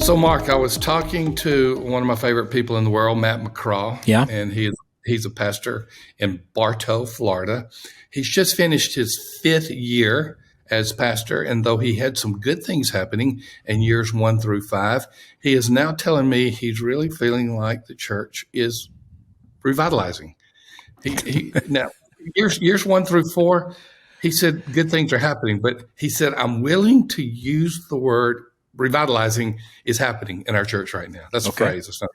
So, Mark, I was talking to one of my favorite people in the world, Matt McCraw. Yeah. And he's a pastor in Bartow, Florida. He's just finished his 5th year as pastor. And though he had some good things happening in years 1 through 5, he is now telling me he's really feeling like the church is revitalizing. Now, years 1 through 4, he said good things are happening, but he said, I'm willing to use the word revitalizing is happening in our church right now. That's a phrase. It's not.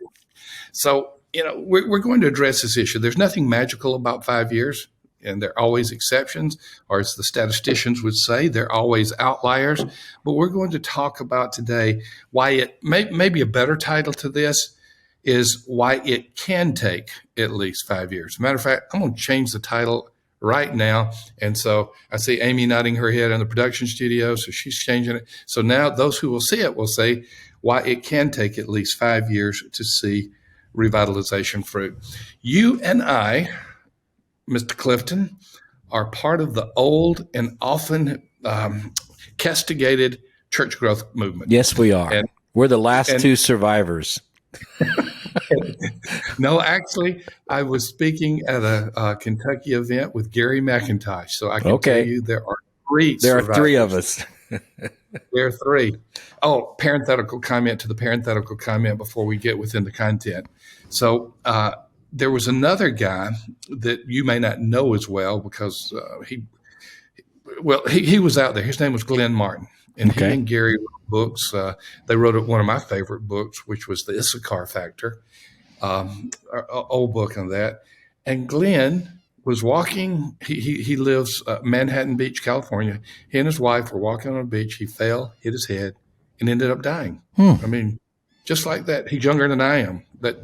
So, we're going to address this issue. There's nothing magical about 5 years, and there are always exceptions, or as the statisticians would say, there are always outliers. But we're going to talk about today why it may be a better title to this is why it can take at least 5 years. As a matter of fact, I'm going to change the title right now. And so I see Amy nodding her head in the production studio, so she's changing it. So now those who will see it will say why it can take at least 5 years to see revitalization fruit. You and I, Mr. Clifton, are part of the old and often castigated church growth movement. Yes, we are. We're the last two survivors. No, actually, I was speaking at a Kentucky event with Gary McIntosh, so I can tell you there are three. There are three of us. There are three. Oh, parenthetical comment to the parenthetical comment before we get within the content. So there was another guy that you may not know as well because he was out there. His name was Glenn Martin. And he and Gary wrote books. They wrote one of my favorite books, which was The Issachar Factor, an old book on that. And Glenn was walking. He lives Manhattan Beach, California. He and his wife were walking on a beach. He fell, hit his head, and ended up dying. I mean, just like that. He's younger than I am. I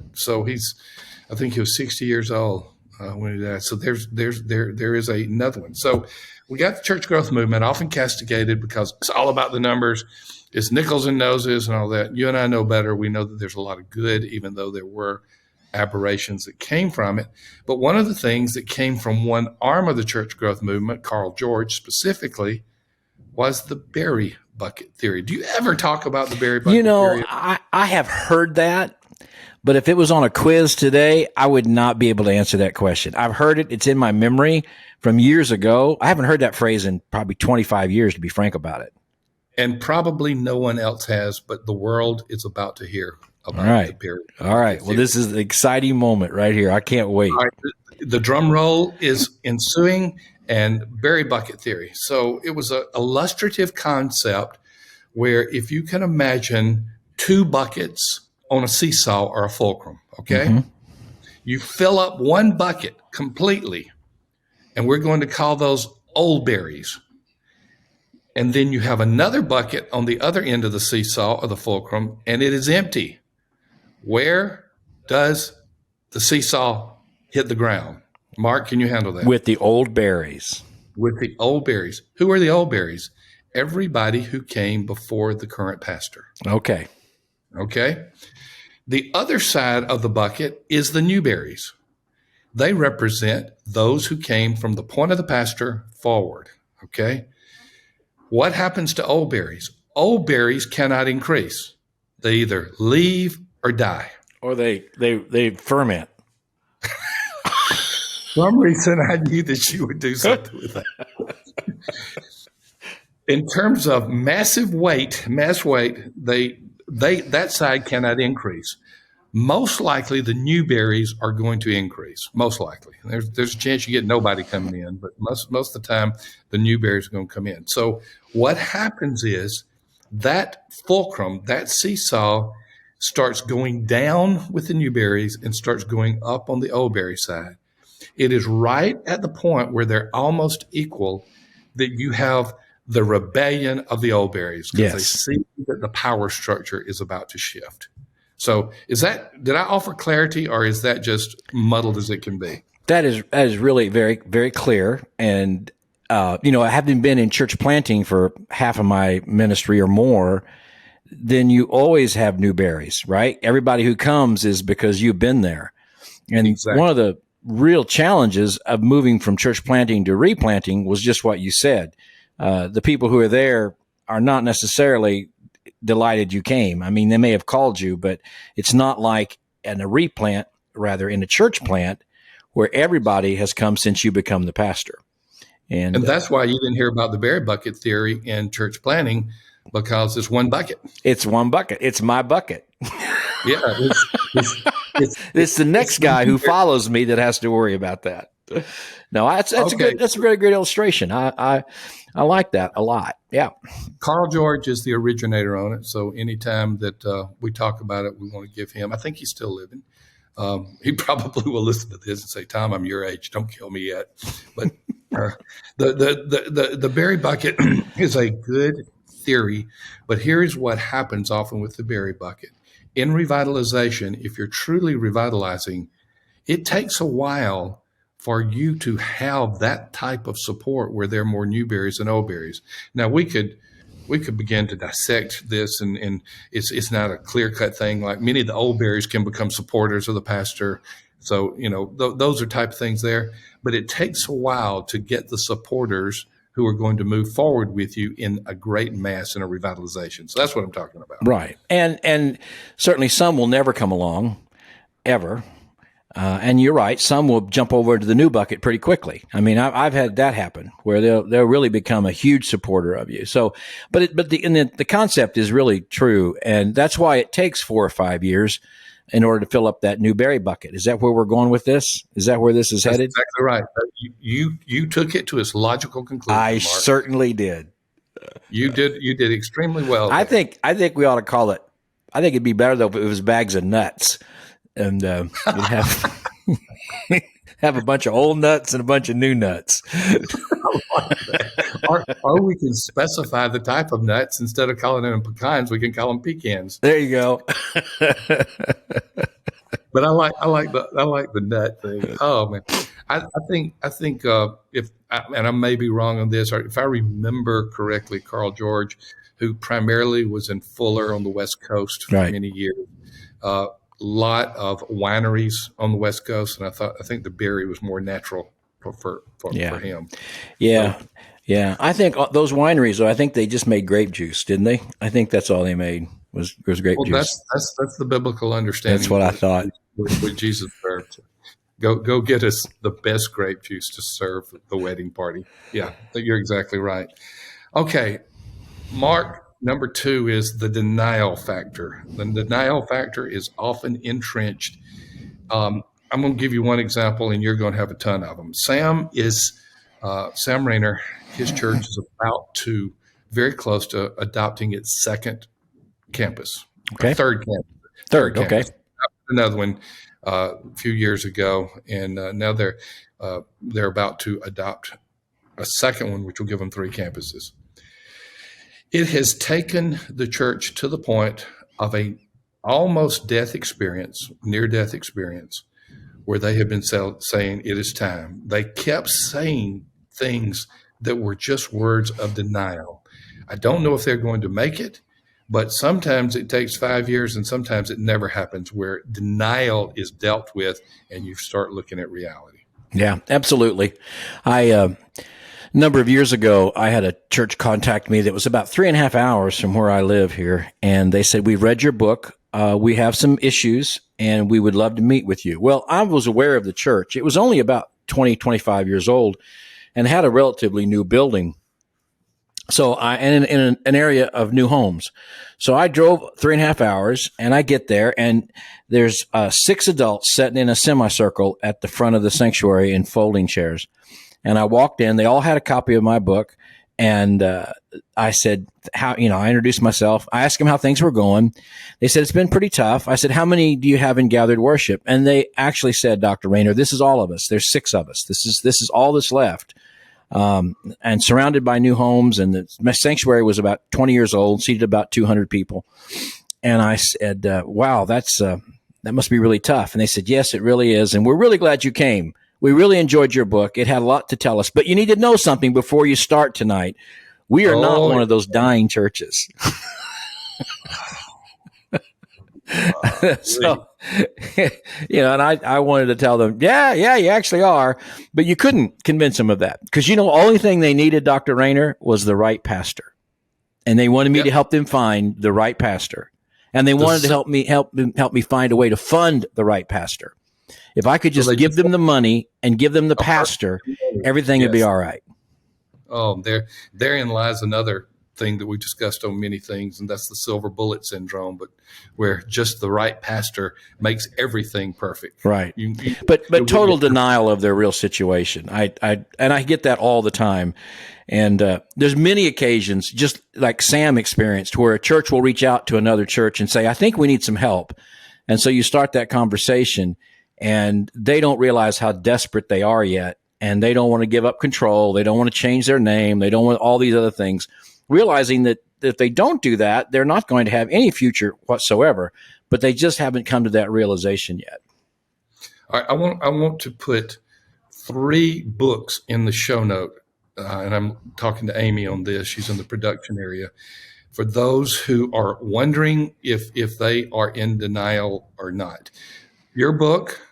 think he was 60 years old when he died. So there is another one. So we got the church growth movement, often castigated because it's all about the numbers. It's nickels and noses and all that. You and I know better. We know that there's a lot of good, even though there were aberrations that came from it. But one of the things that came from one arm of the church growth movement, Carl George specifically, was the berry bucket theory. Do you ever talk about the berry bucket theory? I have heard that. But if it was on a quiz today, I would not be able to answer that question. I've heard it. It's in my memory from years ago. I haven't heard that phrase in probably 25 years, to be frank about it. And probably no one else has, but the world is about to hear about the berry bucket All right. theory. Well, this is the exciting moment right here. I can't wait. All right. The drum roll is ensuing and berry bucket theory. So it was an illustrative concept where if you can imagine two buckets on a seesaw or a fulcrum, okay? You fill up one bucket completely, and we're going to call those old berries. And then you have another bucket on the other end of the seesaw or the fulcrum, and it is empty. Where does the seesaw hit the ground? Mark, can you handle that? With the old berries. With the old berries. Who are the old berries? Everybody who came before the current pastor. Okay. The other side of the bucket is the new berries. They represent those who came from the point of the pastor forward. Okay. What happens to old berries? Old berries cannot increase. They either leave or die. Or they ferment. For some reason, I knew that you would do something with that. In terms of mass weight, that side cannot increase. Most likely, the new berries are going to increase. Most likely, there's a chance you get nobody coming in, but most of the time, the new berries are going to come in. So, what happens is that fulcrum, that seesaw, starts going down with the new berries and starts going up on the old berry side. It is right at the point where they're almost equal that you have the rebellion of the old berries because they see that the power structure is about to shift. So did I offer clarity or is that just muddled as it can be? That is really very, very clear. And, having been in church planting for half of my ministry or more, then you always have new berries, right? Everybody who comes is because you've been there. And one of the real challenges of moving from church planting to replanting was just what you said. The people who are there are not necessarily delighted you came. I mean, they may have called you, but it's not like in a church plant where everybody has come since you become the pastor. And that's why you didn't hear about the berry bucket theory in church planting, because it's one bucket. It's one bucket. It's my bucket. Yeah. It's the next guy who follows me that has to worry about that. No, that's a very great illustration. I like that a lot. Yeah. Carl George is the originator on it. So anytime that we talk about it, we want to give him, I think he's still living. He probably will listen to this and say, Tom, I'm your age. Don't kill me yet. But the berry bucket is a good theory. But here's what happens often with the berry bucket. In revitalization, if you're truly revitalizing, it takes a while for you to have that type of support where there are more new berries than old berries. Now, we could begin to dissect this, and it's not a clear-cut thing. Like many of the old berries can become supporters of the pastor. So, those are type of things there. But it takes a while to get the supporters who are going to move forward with you in a great mass in a revitalization. So that's what I'm talking about. Right. And certainly some will never come along, ever. And you're right. Some will jump over into the new bucket pretty quickly. I mean, I've had that happen where they'll really become a huge supporter of you. So, but the concept is really true. And that's why it takes 4 or 5 years in order to fill up that new berry bucket. Is that where we're going with this? Is that where this is headed? That's exactly right. You took it to its logical conclusion. I Mark. Certainly did. You did extremely well. I think we ought to call it. I think it'd be better though if it was bags of nuts, and you'd have have a bunch of old nuts and a bunch of new nuts. or we can specify the type of nuts. Instead of calling them pecans, we can call them pecans. There you go. But I like the nut thing. Oh man, I think if and I may be wrong on this, or if I remember correctly, Carl George, who primarily was in Fuller on the West Coast for many years, lot of wineries on the West Coast, and I think the berry was more natural for him. Yeah. Yeah. I think those wineries, though, I think they just made grape juice, didn't they? I think that's all they made was grape juice. That's the biblical understanding. That's what I thought. What Jesus served. Go get us the best grape juice to serve the wedding party. Yeah, you're exactly right. Okay, Mark, number 2 is the denial factor. The denial factor is often entrenched. I'm going to give you one example, and you're going to have a ton of them. Sam Rayner, his church is very close to adopting its second campus. Okay. Third campus. Third, okay. Another one a few years ago, and now they're about to adopt a second one, which will give them 3 campuses. It has taken the church to the point of a almost near-death experience, where they have been saying it is time. They kept saying things that were just words of denial. I don't know if they're going to make it, but sometimes it takes 5 years and sometimes it never happens, where denial is dealt with and you start looking at reality. Yeah, absolutely. A number of years ago, I had a church contact me that was about 3.5 hours from where I live here. And they said, "We've read your book. We have some issues and we would love to meet with you." Well, I was aware of the church. It was only about 25 years old and had a relatively new building. So in an area of new homes. So I drove 3.5 hours and I get there and there's 6 adults sitting in a semicircle at the front of the sanctuary in folding chairs. And I walked in, they all had a copy of my book. And I said, I introduced myself. I asked them how things were going. They said, "It's been pretty tough." I said, "How many do you have in gathered worship?" And they actually said, "Dr. Rayner, this is all of us. There's 6 of us. This is all that's left." And surrounded by new homes, and the sanctuary was about 20 years old, seated about 200 people. And I said, "Wow, that must be really tough." And they said, "Yes, it really is. And we're really glad you came. We really enjoyed your book. It had a lot to tell us, but you need to know something before you start tonight. We are not one of those dying churches." So, and I wanted to tell them, yeah, you actually are, but you couldn't convince them of that because, the only thing they needed, Dr. Rayner, was the right pastor. and they wanted me to Yep. help them find the right pastor. And they wanted to help me find a way to fund the right pastor. If I could So just they give just them the money and give them the pastor, everything would be yes. all right. Oh, therein lies another thing that we discussed on many things, and that's the silver bullet syndrome, but where just the right pastor makes everything perfect. Right. You But wouldn't total get- denial of their real situation. I get that all the time. And there's many occasions, just like Sam experienced, where a church will reach out to another church and say, I think we need some help. And so you start that conversation, and they don't realize how desperate they are yet. And they don't want to give up control. They don't want to change their name. They don't want all these other things, realizing that if they don't do that, they're not going to have any future whatsoever. But they just haven't come to that realization yet. All right, I want to put 3 books in the show note, and I'm talking to Amy on this. She's in the production area. For those who are wondering if they are in denial or not, your book,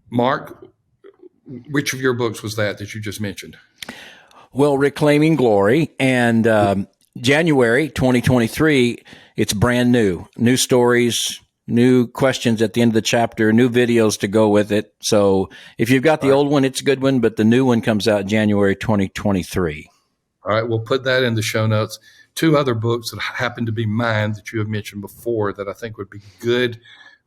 Mark, which of your books was that you just mentioned? Well, Reclaiming Glory, and January 2023, it's brand new stories, new questions at the end of the chapter, new videos to go with it. So if you've got the old one, it's a good one, but the new one comes out January 2023. All right, we'll put that in the show notes. 2 other books that happen to be mine that you have mentioned before that I think would be good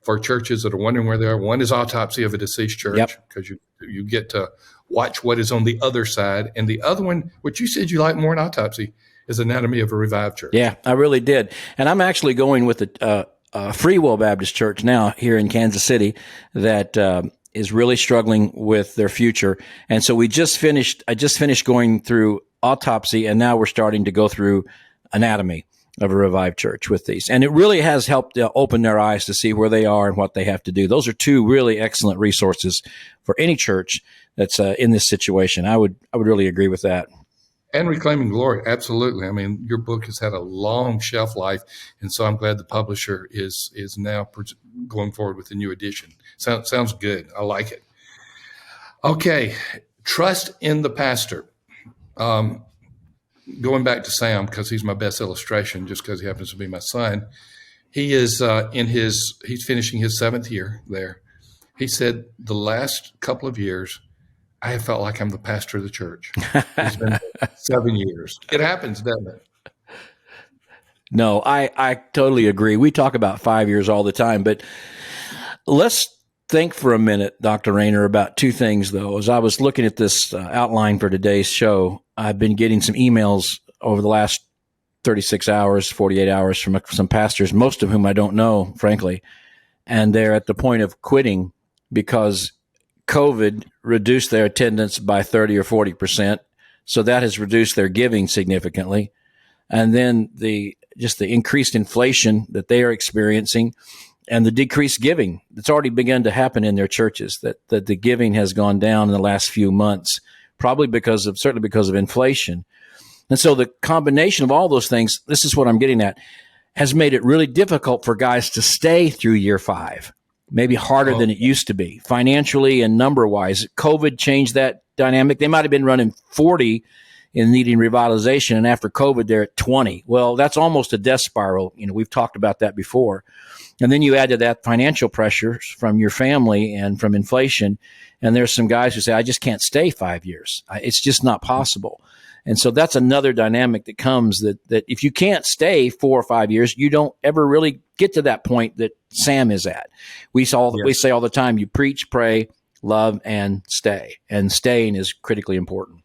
for churches that are wondering where they are. One is Autopsy of a Deceased Church, because you get to watch what is on the other side. And the other one, which you said you like more than Autopsy, is Anatomy of a Revived Church. Yeah, I really did. And I'm actually going with a Free Will Baptist Church now here in Kansas City that is really struggling with their future. And so I just finished going through Autopsy, and now we're starting to go through Anatomy of a Revived Church with these. And it really has helped open their eyes to see where they are and what they have to do. Those are 2 really excellent resources for any church that's in this situation. I would really agree with that. And Reclaiming Glory, absolutely. I mean, your book has had a long shelf life, and so I'm glad the publisher is now going forward with the new edition. Sounds good. I like it. Okay, trust in the pastor. Going back to Sam, because he's my best illustration, just because he happens to be my son. He is he's finishing his 7th year there. He said the last couple of years, I have felt like I'm the pastor of the church. It's been 7 years. It happens, doesn't it? No, I totally agree. We talk about 5 years all the time, but let's think for a minute, Dr. Rayner, about 2 things, though. As I was looking at this outline for today's show, I've been getting some emails over the last 36 hours, 48 hours from some pastors, most of whom I don't know, frankly, and they're at the point of quitting because COVID reduced their attendance by 30 or 40%. So that has reduced their giving significantly. And then the increased inflation that they are experiencing and the decreased giving that's already begun to happen in their churches, that the giving has gone down in the last few months, probably certainly because of inflation. And so the combination of all those things, this is what I'm getting at, has made it really difficult for guys to stay through year 5, maybe harder than it used to be, financially and number-wise. COVID changed that dynamic. They might have been running 40 in needing revitalization, and after COVID, they're at 20. Well, that's almost a death spiral. We've talked about that before. And then you add to that financial pressures from your family and from inflation. And there's some guys who say, I just can't stay 5 years. It's just not possible. And so that's another dynamic that comes that if you can't stay 4 or 5 years, you don't ever really get to that point that Sam is at. We say all the time, you preach, pray, love, and stay. And staying is critically important.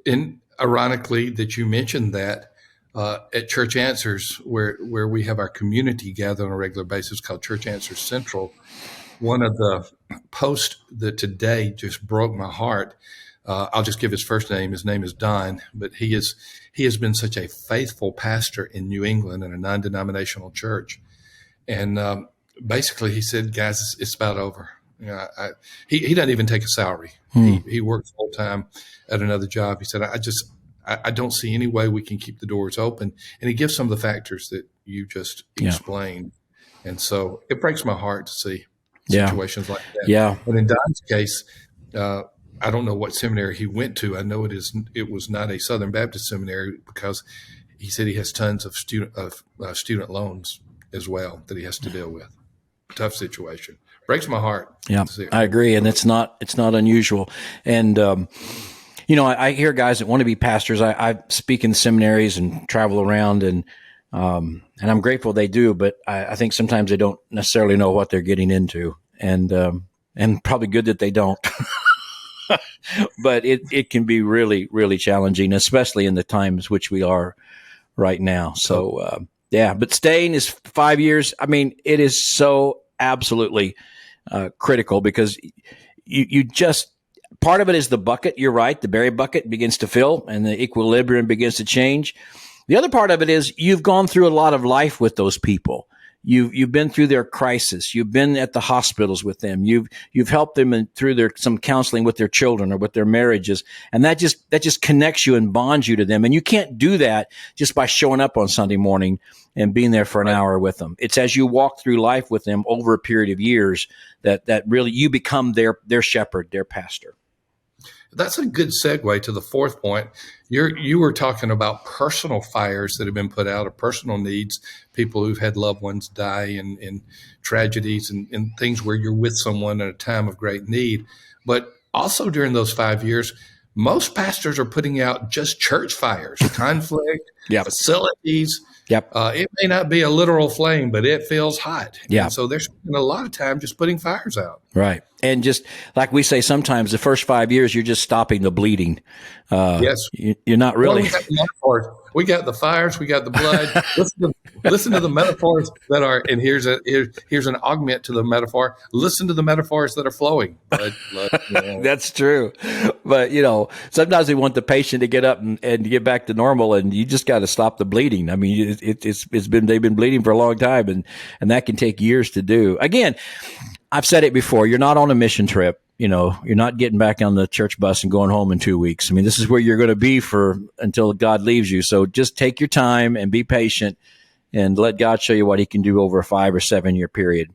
And ironically that you mentioned that, at Church Answers, where we have our community gather on a regular basis called Church Answers Central, one of the posts that today just broke my heart. I'll just give his first name. His name is Don, but he has been such a faithful pastor in New England in a non-denominational church. And basically he said, guys, it's about over. He doesn't even take a salary. He works full time at another job. He said, I don't see any way we can keep the doors open. And he gives some of the factors that you just explained. And so it breaks my heart to see situations like that. Yeah. But in Don's case, I don't know what seminary he went to. I know it was not a Southern Baptist seminary because he said he has tons of student loans as well that he has to deal with. Tough situation. Breaks my heart. Yeah, I agree, and it's not unusual. And I hear guys that want to be pastors. I speak in seminaries and travel around, and I'm grateful they do. But I think sometimes they don't necessarily know what they're getting into, and probably good that they don't. But it can be really, really challenging, especially in the times which we are right now. So but staying is 5 years. I mean, it is so absolutely critical, because you just, part of it is the bucket. You're right. The berry bucket begins to fill and the equilibrium begins to change. The other part of it is you've gone through a lot of life with those people. You've been through their crisis. You've been at the hospitals with them. You've helped them through some counseling with their children or with their marriages, and that just connects you and bonds you to them. And you can't do that just by showing up on Sunday morning and being there for an hour with them. It's as you walk through life with them over a period of years that really you become their shepherd, their pastor. That's a good segue to the fourth point. You were talking about personal fires that have been put out, or personal needs, people who've had loved ones die in tragedies and things where you're with someone at a time of great need. But also during those 5 years, most pastors are putting out just church fires, conflict, facilities. Yep. It may not be a literal flame, but it feels hot. Yeah. And so they're spending a lot of time just putting fires out. Right. And just like we say, sometimes the first 5 years, you're just stopping the bleeding. Yes. You're not really. Well, we got the metaphors. We got the fires. We got the blood. Listen to the metaphors that are, and here's an augment to the metaphor. Listen to the metaphors that are flowing. Blood, That's true. But, sometimes we want the patient to get up and get back to normal, and you just got to stop the bleeding. I mean, they've been bleeding for a long time, and that can take years to do. Again, I've said it before. You're not on a mission trip. You're not getting back on the church bus and going home in 2 weeks. I mean, this is where you're going to be until God leaves you. So just take your time and be patient and let God show you what he can do over a 5 or 7 year period.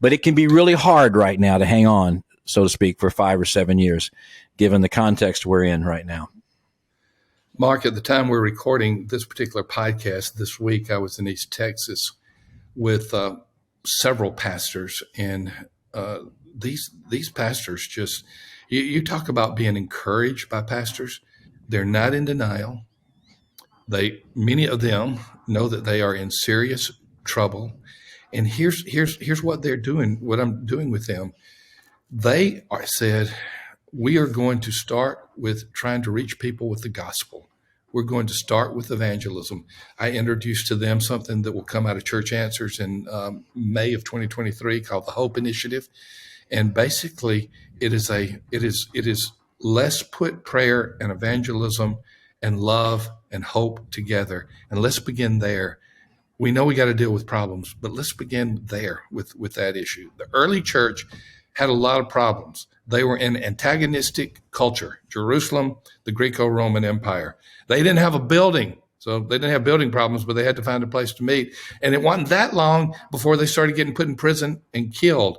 But it can be really hard right now to hang on, so to speak, for 5 or 7 years, given the context we're in right now. Mark, at the time we're recording this particular podcast this week, I was in East Texas with several pastors, and these pastors just, you talk about being encouraged by pastors. They're not in denial. Many of them know that they are in serious trouble. And here's what they're doing, what I'm doing with them. They said, we are going to start with trying to reach people with the gospel. We're going to start with evangelism. I introduced to them something that will come out of Church Answers in May of 2023 called the Hope Initiative. And basically it is let's put prayer and evangelism and love and hope together. And let's begin there. We know we got to deal with problems, but let's begin there with that issue. The early church had a lot of problems. They were in antagonistic culture. Jerusalem, the Greco-Roman Empire. They didn't have a building, so they didn't have building problems, but they had to find a place to meet. And it wasn't that long before they started getting put in prison and killed.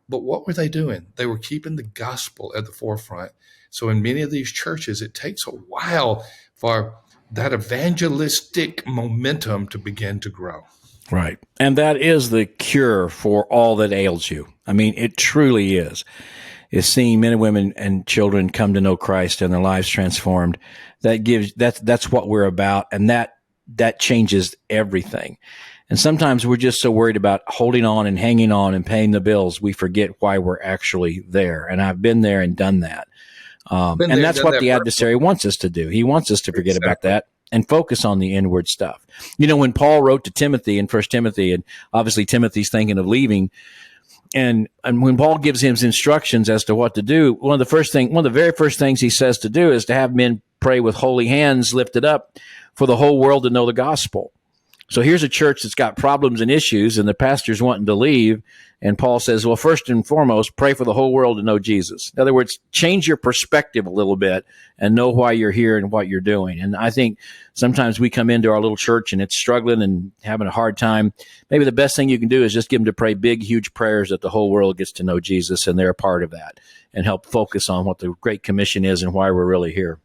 But what were they doing? They were keeping the gospel at the forefront. So in many of these churches, it takes a while for that evangelistic momentum to begin to grow. Right. And that is the cure for all that ails you. I mean, it truly is seeing men and women and children come to know Christ and their lives transformed. That's what we're about. And that changes everything. And sometimes we're just so worried about holding on and hanging on and paying the bills, we forget why we're actually there. And I've been there and done that. And that's what the adversary wants us to do. He wants us to forget about that and focus on the inward stuff. When Paul wrote to Timothy in 1 Timothy, and obviously Timothy's thinking of leaving, and when Paul gives him instructions as to what to do, one of the very first things he says to do is to have men pray with holy hands lifted up for the whole world to know the gospel. So here's a church that's got problems and issues, and the pastor's wanting to leave. And Paul says, well, first and foremost, pray for the whole world to know Jesus. In other words, change your perspective a little bit and know why you're here and what you're doing. And I think sometimes we come into our little church and it's struggling and having a hard time. Maybe the best thing you can do is just get them to pray big, huge prayers that the whole world gets to know Jesus and they're a part of that, and help focus on what the Great Commission is and why we're really here.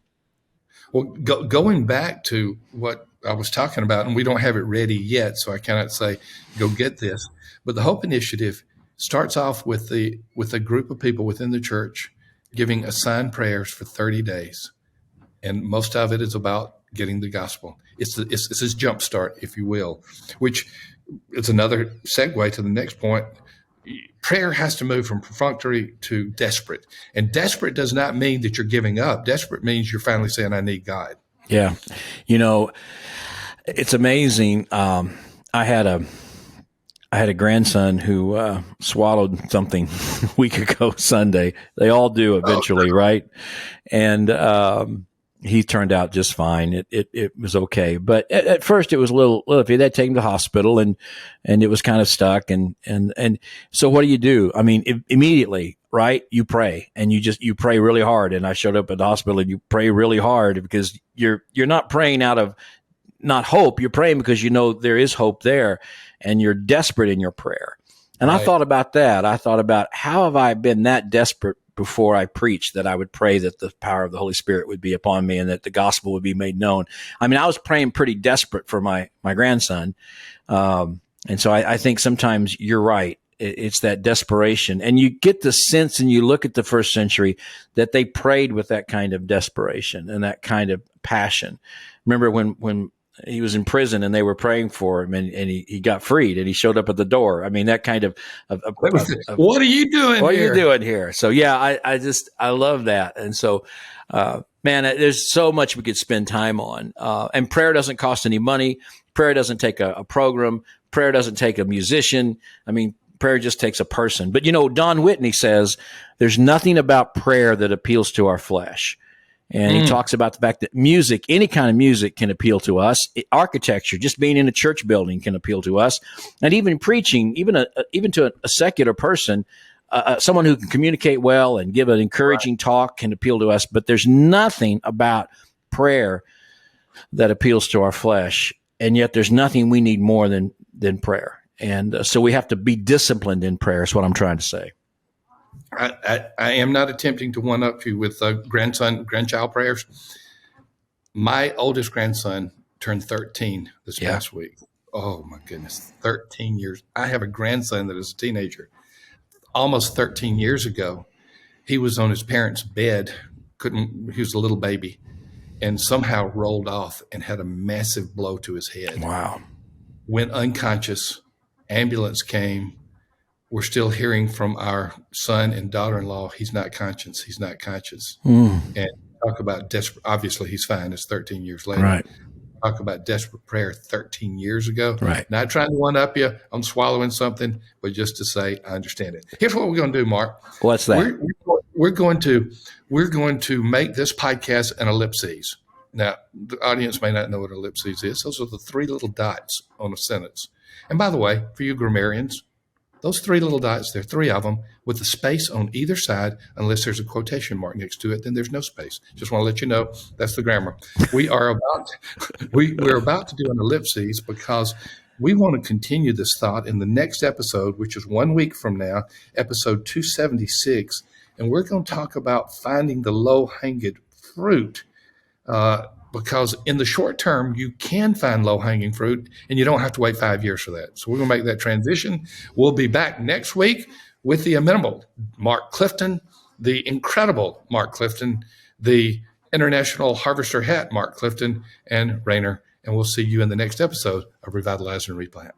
Well, going back to what I was talking about, and we don't have it ready yet, so I cannot say go get this. But the Hope Initiative starts off with a group of people within the church giving assigned prayers for 30 days, and most of it is about getting the gospel. It's this jump start, if you will, which is another segue to the next point. Prayer has to move from perfunctory to desperate. And desperate does not mean that you're giving up. Desperate means you're finally saying, I need God. Yeah. It's amazing. I had a grandson who swallowed something a week ago Sunday. They all do eventually, right? And he turned out just fine. It was okay, but at first it was a little iffy. They take him to the hospital, and it was kind of stuck. And so what do? I mean, immediately, right? You pray, and you pray really hard. And I showed up at the hospital, and you pray really hard because you're not praying out of not hope. You're praying because you know there is hope there, and you're desperate in your prayer. And right. I thought about that. I thought about how have I been that desperate before I preached that I would pray that the power of the Holy Spirit would be upon me and that the gospel would be made known. I mean, I was praying pretty desperate for my grandson. And so I think sometimes you're right. It's that desperation. And you get the sense, and you look at the first century, that they prayed with that kind of desperation and that kind of passion. Remember when he was in prison and they were praying for him, and he got freed, and he showed up at the door. I mean, that kind of what are you doing here? What are you doing here? So yeah, I love that. And so, man, there's so much we could spend time on. And prayer doesn't cost any money. Prayer doesn't take a program. Prayer doesn't take a musician. I mean, prayer just takes a person. But Don Whitney says there's nothing about prayer that appeals to our flesh. And he talks about the fact that music, any kind of music, can appeal to us. Architecture, just being in a church building, can appeal to us. And even preaching, even to a secular person, someone who can communicate well and give an encouraging talk can appeal to us. But there's nothing about prayer that appeals to our flesh. And yet there's nothing we need more than prayer. And so we have to be disciplined in prayer is what I'm trying to say. I am not attempting to one-up you with grandchild prayers. My oldest grandson turned 13 this past week. Oh, my goodness, 13 years. I have a grandson that is a teenager. Almost 13 years ago, he was on his parents' bed. He was a little baby, and somehow rolled off and had a massive blow to his head. Wow. Went unconscious. Ambulance came. We're still hearing from our son and daughter-in-law, he's not conscious. He's not conscious. And talk about desperate. Obviously, he's fine. It's 13 years later. Right. Talk about desperate prayer 13 years ago. Right. Not trying to one-up you on swallowing something, but just to say I understand it. Here's what we're going to do, Mark. What's that? We're going to make this podcast an ellipses. Now, the audience may not know what ellipses is. Those are the three little dots on a sentence. And by the way, for you grammarians, those three little dots, there are three of them, with a space on either side, unless there's a quotation mark next to it, then there's no space. Just want to let you know that's the grammar. We're about to do an ellipses because we want to continue this thought in the next episode, which is 1 week from now, episode 276, and we're going to talk about finding the low-hanging fruit. Because in the short term, you can find low-hanging fruit, and you don't have to wait 5 years for that. So we're going to make that transition. We'll be back next week with the inimitable Mark Clifton, the incredible Mark Clifton, the international harvester hat Mark Clifton, and Rainer. And we'll see you in the next episode of Revitalize and Replant.